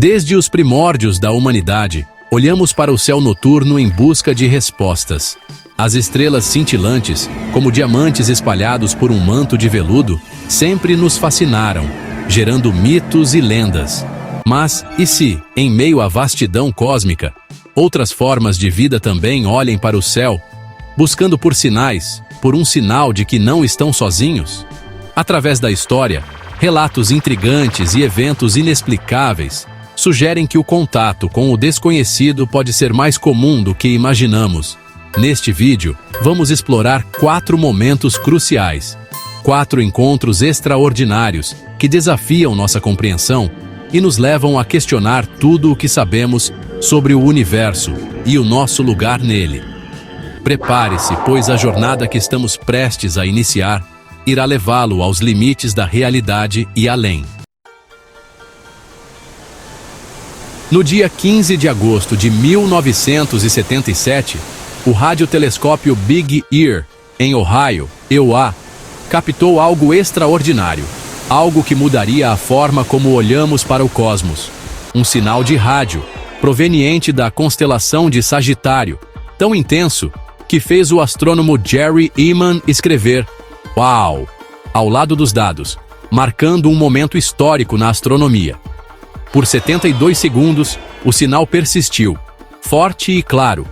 Desde os primórdios da humanidade, olhamos para o céu noturno em busca de respostas. As estrelas cintilantes, como diamantes espalhados por um manto de veludo, sempre nos fascinaram, gerando mitos e lendas. Mas, e se, em meio à vastidão cósmica, outras formas de vida também olhem para o céu, buscando por sinais, por um sinal de que não estão sozinhos? Através da história, relatos intrigantes e eventos inexplicáveis sugerem que o contato com o desconhecido pode ser mais comum do que imaginamos. Neste vídeo, vamos explorar 4 momentos cruciais, 4 encontros extraordinários que desafiam nossa compreensão e nos levam a questionar tudo o que sabemos sobre o universo e o nosso lugar nele. Prepare-se, pois a jornada que estamos prestes a iniciar irá levá-lo aos limites da realidade e além. No dia 15 de agosto de 1977, o radiotelescópio Big Ear, em Ohio, EUA, captou algo extraordinário, algo que mudaria a forma como olhamos para o cosmos. Um sinal de rádio, proveniente da constelação de Sagitário, tão intenso que fez o astrônomo Jerry Ehman escrever "Uau!" ao lado dos dados, marcando um momento histórico na astronomia. Por 72 segundos, o sinal persistiu, forte e claro,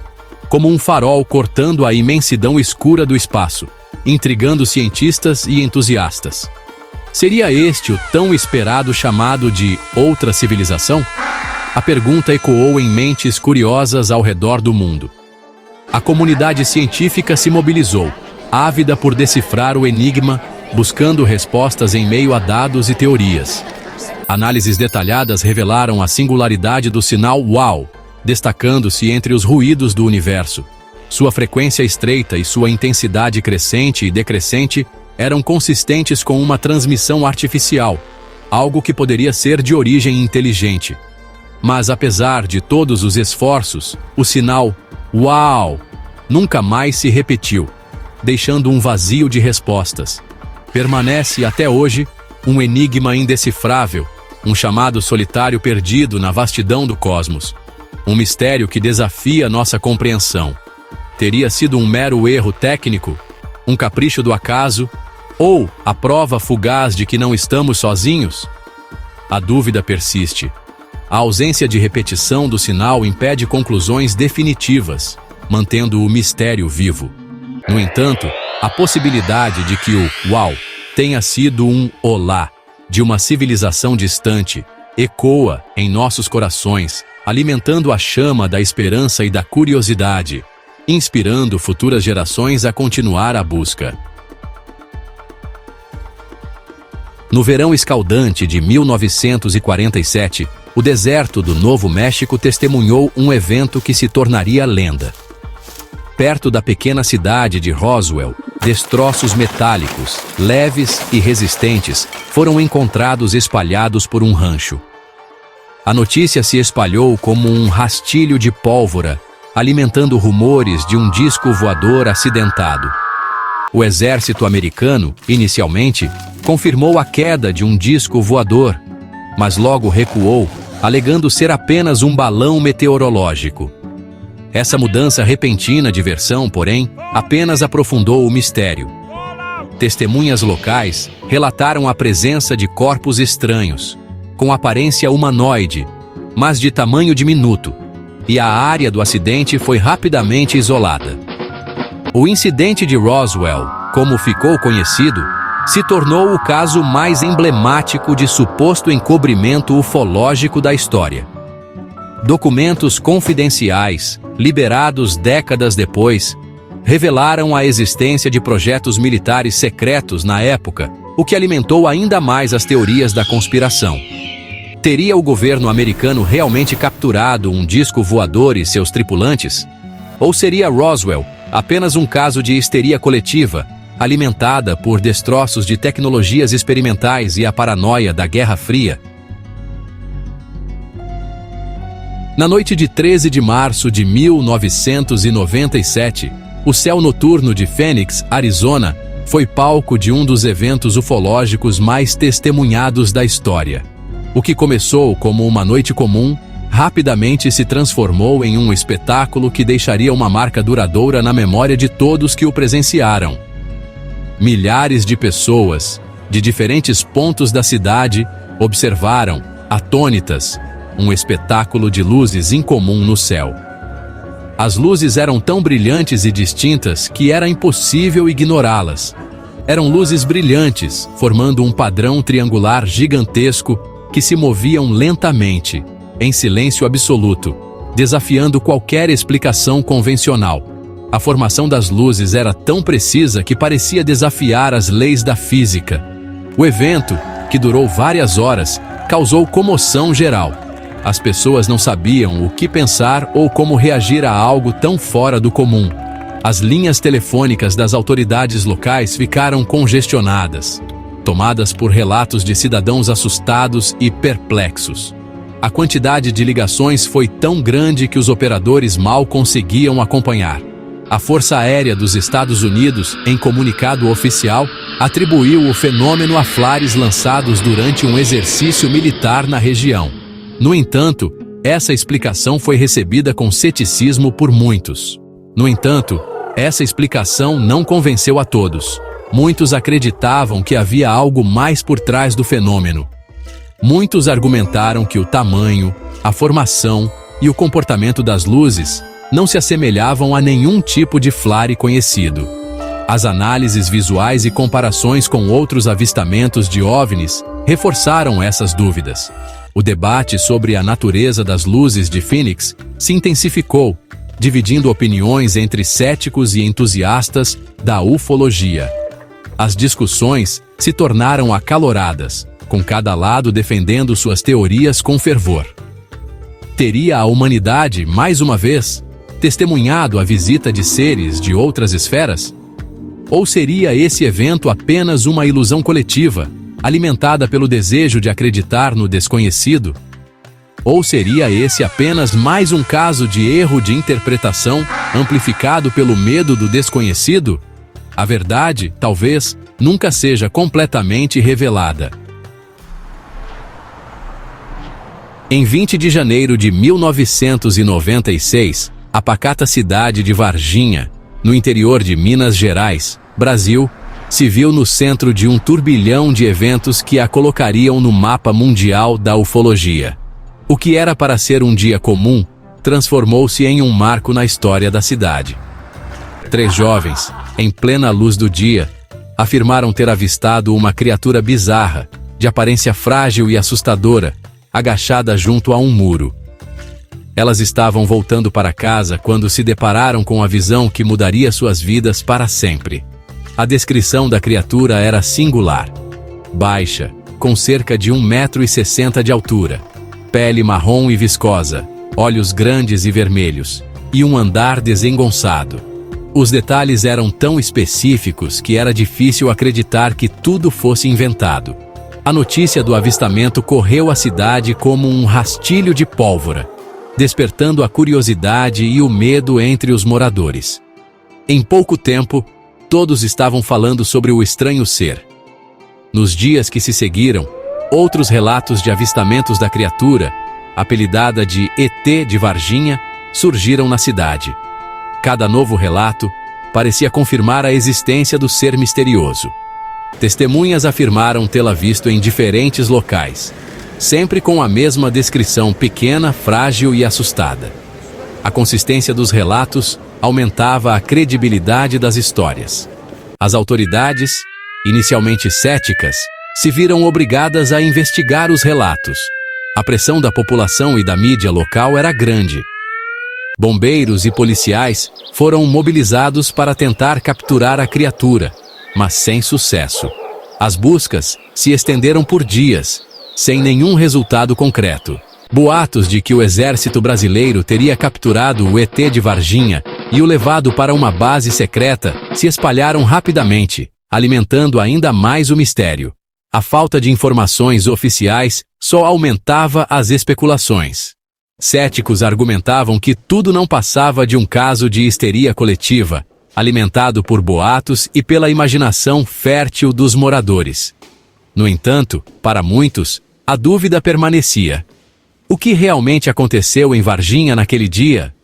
como um farol cortando a imensidão escura do espaço, intrigando cientistas e entusiastas. Seria este o tão esperado chamado de outra civilização? A pergunta ecoou em mentes curiosas ao redor do mundo. A comunidade científica se mobilizou, ávida por decifrar o enigma, buscando respostas em meio a dados e teorias. Análises detalhadas revelaram a singularidade do sinal UAU, destacando-se entre os ruídos do universo. Sua frequência estreita e sua intensidade crescente e decrescente eram consistentes com uma transmissão artificial, algo que poderia ser de origem inteligente. Mas apesar de todos os esforços, o sinal UAU nunca mais se repetiu, deixando um vazio de respostas. Permanece até hoje um enigma indecifrável, um chamado solitário perdido na vastidão do cosmos. Um mistério que desafia nossa compreensão. Teria sido um mero erro técnico? Um capricho do acaso? Ou a prova fugaz de que não estamos sozinhos? A dúvida persiste. A ausência de repetição do sinal impede conclusões definitivas, mantendo o mistério vivo. No entanto, a possibilidade de que o UAU tenha sido um olá de uma civilização distante ecoa em nossos corações, alimentando a chama da esperança e da curiosidade, inspirando futuras gerações a continuar a busca. No verão escaldante de 1947, o deserto do Novo México testemunhou um evento que se tornaria lenda. Perto da pequena cidade de Roswell, destroços metálicos, leves e resistentes, foram encontrados espalhados por um rancho. A notícia se espalhou como um rastilho de pólvora, alimentando rumores de um disco voador acidentado. O exército americano, inicialmente, confirmou a queda de um disco voador, mas logo recuou, alegando ser apenas um balão meteorológico. Essa mudança repentina de versão, porém, apenas aprofundou o mistério. Testemunhas locais relataram a presença de corpos estranhos, com aparência humanoide, mas de tamanho diminuto, e a área do acidente foi rapidamente isolada. O incidente de Roswell, como ficou conhecido, se tornou o caso mais emblemático de suposto encobrimento ufológico da história. Documentos confidenciais, liberados décadas depois, revelaram a existência de projetos militares secretos na época, o que alimentou ainda mais as teorias da conspiração. Teria o governo americano realmente capturado um disco voador e seus tripulantes? Ou seria Roswell apenas um caso de histeria coletiva, alimentada por destroços de tecnologias experimentais e a paranoia da Guerra Fria? Na noite de 13 de março de 1997, o céu noturno de Phoenix, Arizona, foi palco de um dos eventos ufológicos mais testemunhados da história. O que começou como uma noite comum, rapidamente se transformou em um espetáculo que deixaria uma marca duradoura na memória de todos que o presenciaram. Milhares de pessoas, de diferentes pontos da cidade, observaram, atônitas, um espetáculo de luzes incomum no céu. As luzes eram tão brilhantes e distintas que era impossível ignorá-las. Eram luzes brilhantes, formando um padrão triangular gigantesco que se moviam lentamente, em silêncio absoluto, desafiando qualquer explicação convencional. A formação das luzes era tão precisa que parecia desafiar as leis da física. O evento, que durou várias horas, causou comoção geral. As pessoas não sabiam o que pensar ou como reagir a algo tão fora do comum. As linhas telefônicas das autoridades locais ficaram congestionadas, tomadas por relatos de cidadãos assustados e perplexos. A quantidade de ligações foi tão grande que os operadores mal conseguiam acompanhar. A Força Aérea dos Estados Unidos, em comunicado oficial, atribuiu o fenômeno a flares lançados durante um exercício militar na região. No entanto, essa explicação foi recebida com ceticismo por muitos. No entanto, essa explicação não convenceu a todos. Muitos acreditavam que havia algo mais por trás do fenômeno. Muitos argumentaram que o tamanho, a formação e o comportamento das luzes não se assemelhavam a nenhum tipo de flare conhecido. As análises visuais e comparações com outros avistamentos de OVNIs reforçaram essas dúvidas. O debate sobre a natureza das luzes de Phoenix se intensificou, dividindo opiniões entre céticos e entusiastas da ufologia. As discussões se tornaram acaloradas, com cada lado defendendo suas teorias com fervor. Teria a humanidade, mais uma vez, testemunhado a visita de seres de outras esferas? Ou seria esse evento apenas uma ilusão coletiva, alimentada pelo desejo de acreditar no desconhecido? Ou seria esse apenas mais um caso de erro de interpretação, amplificado pelo medo do desconhecido? A verdade, talvez, nunca seja completamente revelada. Em 20 de janeiro de 1996, a pacata cidade de Varginha, no interior de Minas Gerais, Brasil, se viu no centro de um turbilhão de eventos que a colocariam no mapa mundial da ufologia. O que era para ser um dia comum, transformou-se em um marco na história da cidade. 3 jovens, em plena luz do dia, afirmaram ter avistado uma criatura bizarra, de aparência frágil e assustadora, agachada junto a um muro. Elas estavam voltando para casa quando se depararam com a visão que mudaria suas vidas para sempre. A descrição da criatura era singular. Baixa, com cerca de 1,60 m de altura, pele marrom e viscosa, olhos grandes e vermelhos, e um andar desengonçado. Os detalhes eram tão específicos que era difícil acreditar que tudo fosse inventado. A notícia do avistamento correu a cidade como um rastilho de pólvora, despertando a curiosidade e o medo entre os moradores. Em pouco tempo, todos estavam falando sobre o estranho ser. Nos dias que se seguiram, outros relatos de avistamentos da criatura, apelidada de ET de Varginha, surgiram na cidade. Cada novo relato parecia confirmar a existência do ser misterioso. Testemunhas afirmaram tê-la visto em diferentes locais, sempre com a mesma descrição pequena, frágil e assustada. A consistência dos relatos aumentava a credibilidade das histórias. As autoridades, inicialmente céticas, se viram obrigadas a investigar os relatos. A pressão da população e da mídia local era grande. Bombeiros e policiais foram mobilizados para tentar capturar a criatura, mas sem sucesso. As buscas se estenderam por dias, sem nenhum resultado concreto. Boatos de que o exército brasileiro teria capturado o ET de Varginha e o levado para uma base secreta se espalharam rapidamente, alimentando ainda mais o mistério. A falta de informações oficiais só aumentava as especulações. Céticos argumentavam que tudo não passava de um caso de histeria coletiva, alimentado por boatos e pela imaginação fértil dos moradores. No entanto, para muitos, A dúvida permanecia. O que realmente aconteceu em Varginha naquele dia?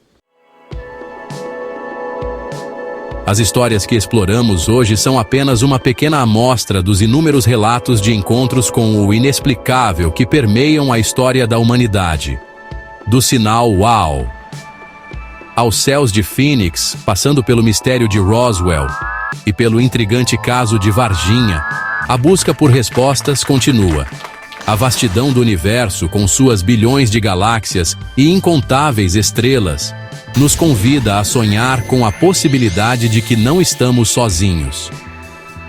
As histórias que exploramos hoje são apenas uma pequena amostra dos inúmeros relatos de encontros com o inexplicável que permeiam a história da humanidade. Do sinal UAU aos céus de Phoenix, passando pelo mistério de Roswell e pelo intrigante caso de Varginha, a busca por respostas continua. A vastidão do universo, com suas bilhões de galáxias e incontáveis estrelas, nos convida a sonhar com a possibilidade de que não estamos sozinhos.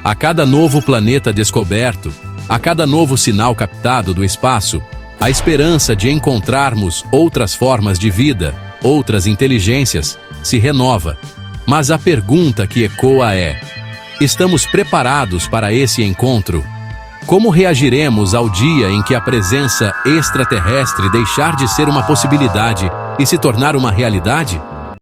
A cada novo planeta descoberto, a cada novo sinal captado do espaço, a esperança de encontrarmos outras formas de vida, outras inteligências, se renova. Mas a pergunta que ecoa é: estamos preparados para esse encontro? Como reagiremos ao dia em que a presença extraterrestre deixar de ser uma possibilidade e se tornar uma realidade?